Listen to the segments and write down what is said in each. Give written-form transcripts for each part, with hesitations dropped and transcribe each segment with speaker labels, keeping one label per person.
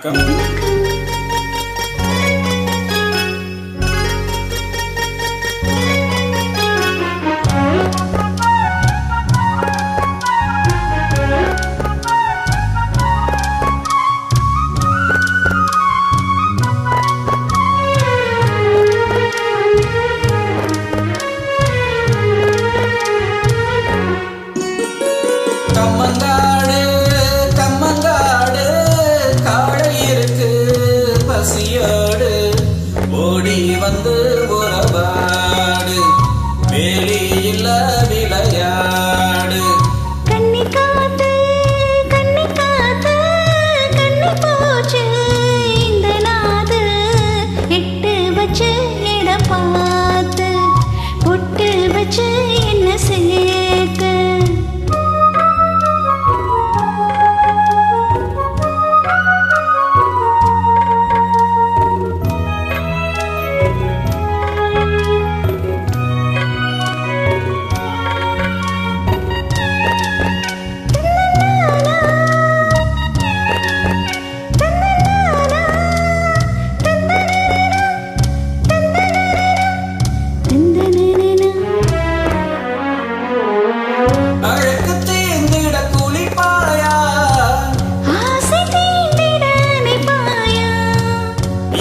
Speaker 1: வணக்கம்.
Speaker 2: கம்மங்காடு கம்மங்காடு காடை இருக்கு பசியோடு ஓடி வந்து உறவாடு வேலியில்ல விளையாடு
Speaker 3: கண்ணி காத்து கண்ணி போச்சு இந்த நாது எட்டு வச்சு இடம் பார்த்து பொட்டு வச்சு என்ன சேர்க்க
Speaker 2: அழகு தீர்ந்திட குளிப்பாயா
Speaker 3: ஆசை தீண்டிட நினைப்பாயா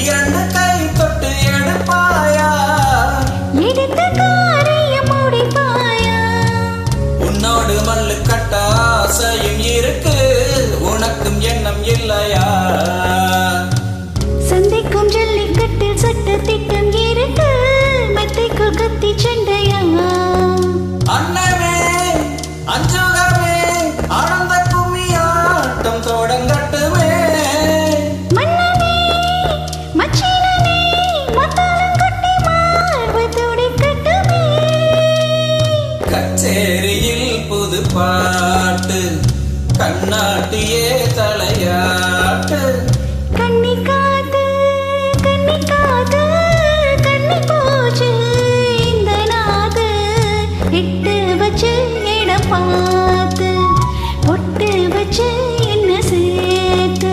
Speaker 2: இரண்டு கை தொட்டு எடுப்பாயா
Speaker 3: எடுத்த காரியம் முடிப்பாயா
Speaker 2: உன்னோடு மல்லு கட்ட ஆசையும் இருக்கு உனக்கும் எண்ணம் இல்லையா
Speaker 3: சந்தைக்கும் ஜல்லிக்கட்டில் சட்ட திட்டம் இருக்கு மெத்தைக்குள் கத்தி சண்டையா
Speaker 2: அண்ணமே அஞ்சுகமே ஆனந்த கும்மியாட்டம் தொடங்கட்டுமே
Speaker 3: மன்னனே மச்சினனே மத்தாளம் கொட்டி மார்பு துடிக்கட்டுமே
Speaker 2: கச்சேரியில் புது பாட்டு கண்ணாட்டியே தலையாட்டு
Speaker 3: கண்ணி காத்து கண்ணி போச்சு இந்த நாது எட்டு வச்சு இடம் பார்த்து பொட்டு வச்சு என்ன சேர்க்க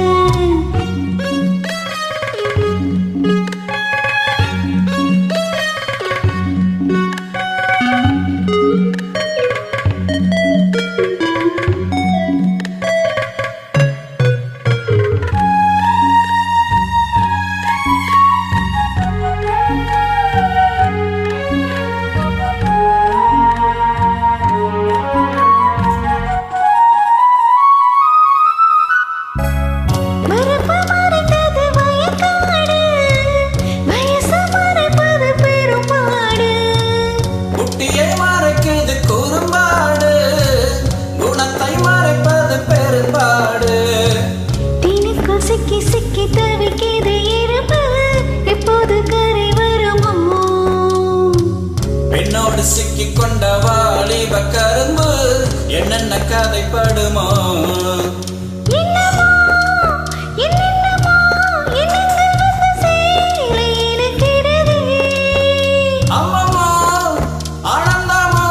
Speaker 3: மரப்பு மறைத்தது வயக்காடு வயசு மறைப்பது பெரும்பாடு
Speaker 2: குட்டியை மறைக்குது குறும்பாடு குணத்தை மறைப்பது பெரும்பாடு
Speaker 3: தீனுக்குள் சிக்கி சிக்கி தவிக்கிது இருப்பு எப்போது கரை வருமோ
Speaker 2: பெண்ணோடு சிக்கிக் கொண்ட வாலிப கரும்பு என்னென்ன கதைப்படுமோ
Speaker 3: என்னமோ என்னென்னமோ என்னென்ன வந்து சேலை இழுக்கிறதே
Speaker 2: அம்மமோ ஆனந்தமோ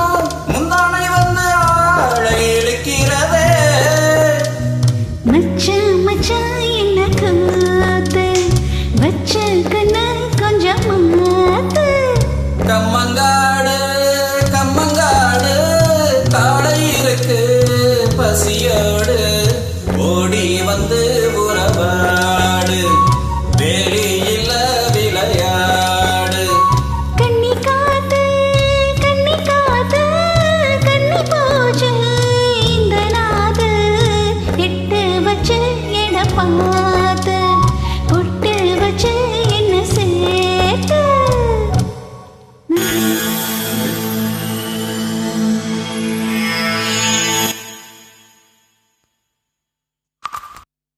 Speaker 2: முந்தானை வந்து ஆளை இழுக்கிறதே
Speaker 3: மச்சான் மச்சான் என்ன காத்து வச்ச கண்ண கொஞ்சம் மாத்து
Speaker 2: கம்மங்காடு கம்மங்காடு காடை இருக்கு பசியோடு ஓடி வந்து உறவாடு வேலியில்ல விளையாடு
Speaker 3: கண்ணி காத்து கண்ணி போச்சு இந்த நாது எட்டு வச்சு எடப்பா